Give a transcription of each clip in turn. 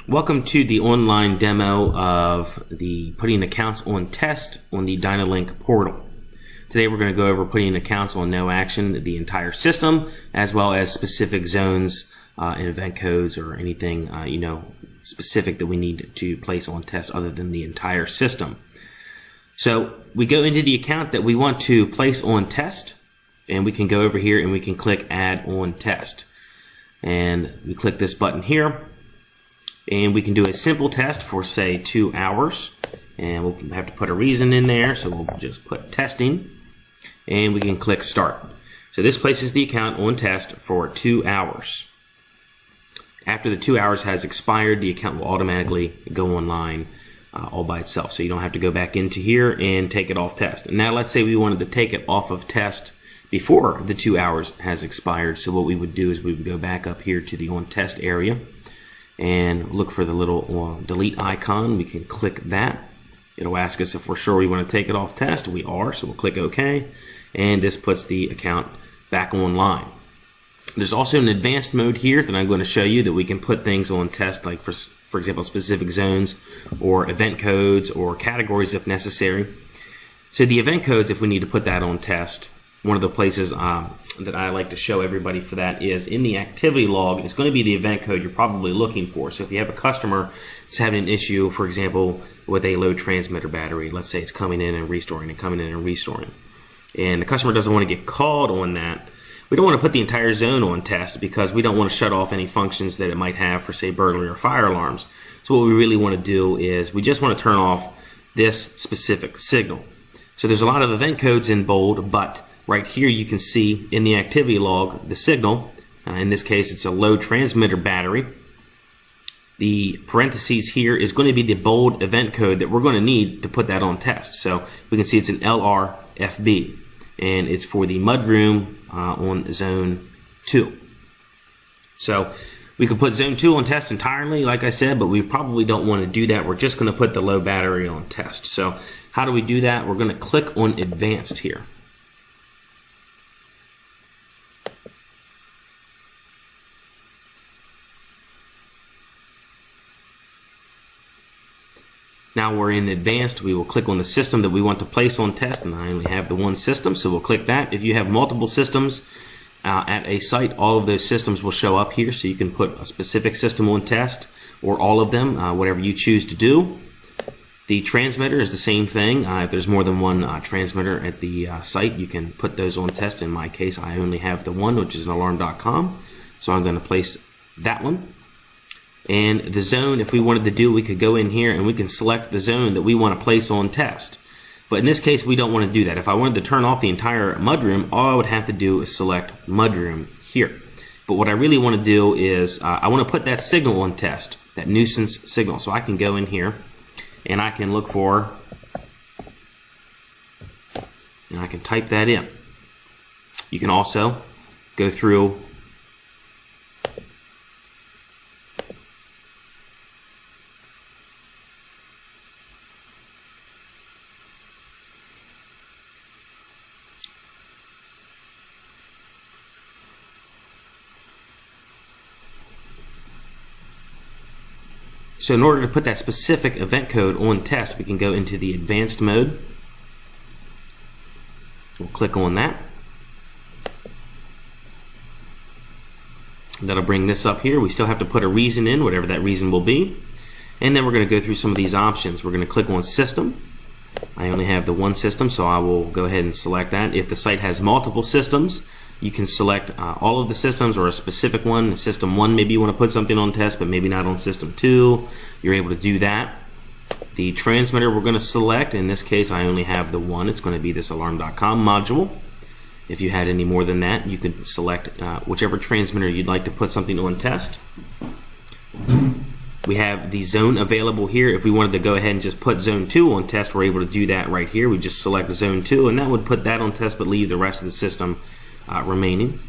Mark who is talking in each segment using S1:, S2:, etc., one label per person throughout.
S1: Welcome to the online demo of the putting accounts on test on the Dynalink portal. Today we're going to go over putting accounts on no action, the entire system, as well as specific zones and event codes or anything specific that we need to place on test other than the entire system. So we go into the account that we want to place on test, and we can go over here and we can click Add on Test. And we click this button here. And we can do a simple test for, say, 2 hours. And we'll have to put a reason in there, so we'll just put testing. And we can click Start. So this places the account on test for 2 hours. After the 2 hours has expired, the account will automatically go online all by itself. So you don't have to go back into here and take it off test. Now let's say we wanted to take it off of test before the 2 hours has expired. So what we would do is we would go back up here to the on test area and look for the little delete icon. We can click that. It'll ask us if we're sure we want to take it off test. We are, so we'll click OK. And this puts the account back online. There's also an advanced mode here that I'm going to show you that we can put things on test, like for example, specific zones or event codes or categories if necessary. So the event codes, if we need to put that on test, one of the places that I like to show everybody for that is in the activity log. It's going to be the event code you're probably looking for. So if you have a customer that's having an issue, for example, with a low transmitter battery, let's say it's coming in and restoring and coming in and restoring, and the customer doesn't want to get called on that, we don't want to put the entire zone on test because we don't want to shut off any functions that it might have for, say, burglary or fire alarms. So what we really want to do is we just want to turn off this specific signal. So there's a lot of event codes in bold, but right here you can see in the activity log the signal. In this case it's a low transmitter battery. The parentheses here is going to be the bold event code that we're going to need to put that on test. So we can see it's an LRFB, and it's for the mudroom on zone 2. So we could put zone 2 on test entirely, like I said, but we probably don't want to do that. We're just going to put the low battery on test. So how do we do that? We're going to click on advanced here. Now we're in advanced. We will click on the system that we want to place on test, and I only have the one system, so we'll click that. If you have multiple systems at a site, all of those systems will show up here, so you can put a specific system on test or all of them, whatever you choose to do. The transmitter is the same thing. If there's more than one transmitter at the site, you can put those on test. In my case, I only have the one, which is an alarm.com, so I'm going to place that one. And the zone, if we wanted to do, we could go in here and we can select the zone that we want to place on test. But in this case, we don't want to do that. If I wanted to turn off the entire mudroom, all I would have to do is select mudroom here. But what I really want to do is I want to put that signal on test, that nuisance signal. So I can go in here and I can look for, and I can type that in. You can also go through So in order to put that specific event code on test, we can go into the advanced mode. We'll click on that. That'll bring this up here. We still have to put a reason in, whatever that reason will be. And then we're going to go through some of these options. We're going to click on System. I only have the one system, so I will go ahead and select that. If the site has multiple systems, you can select all of the systems or a specific one. System 1, maybe you want to put something on test, but maybe not on System 2. You're able to do that. The transmitter we're going to select. In this case, I only have the one. It's going to be this alarm.com module. If you had any more than that, you could select whichever transmitter you'd like to put something on test. We have the zone available here. If we wanted to go ahead and just put zone 2 on test, we're able to do that right here. We just select zone 2, and that would put that on test, but leave the rest of the system remaining.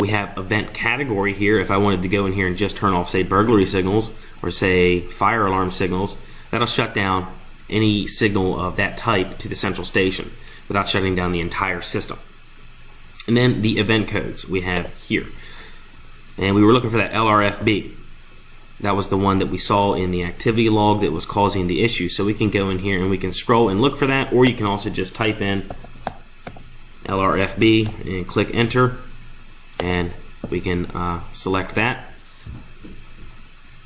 S1: We have event category here. If I wanted to go in here and just turn off, say, burglary signals or, say, fire alarm signals, that'll shut down any signal of that type to the central station without shutting down the entire system. And then the event codes we have here. And we were looking for that LRFB. That was the one that we saw in the activity log that was causing the issue. So we can go in here and we can scroll and look for that, or you can also just type in LRFB and click enter, and we can select that.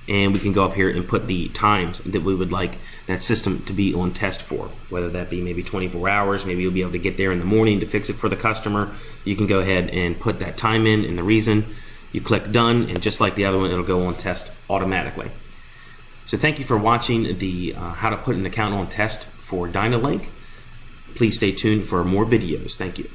S1: And we can go up here and put the times that we would like that system to be on test for, whether that be maybe 24 hours, maybe you'll be able to get there in the morning to fix it for the customer. You can go ahead and put that time in and the reason. You click done, and just like the other one, it'll go on test automatically. So thank you for watching the how to put an account on test for Dynalink. Please stay tuned for more videos. Thank you.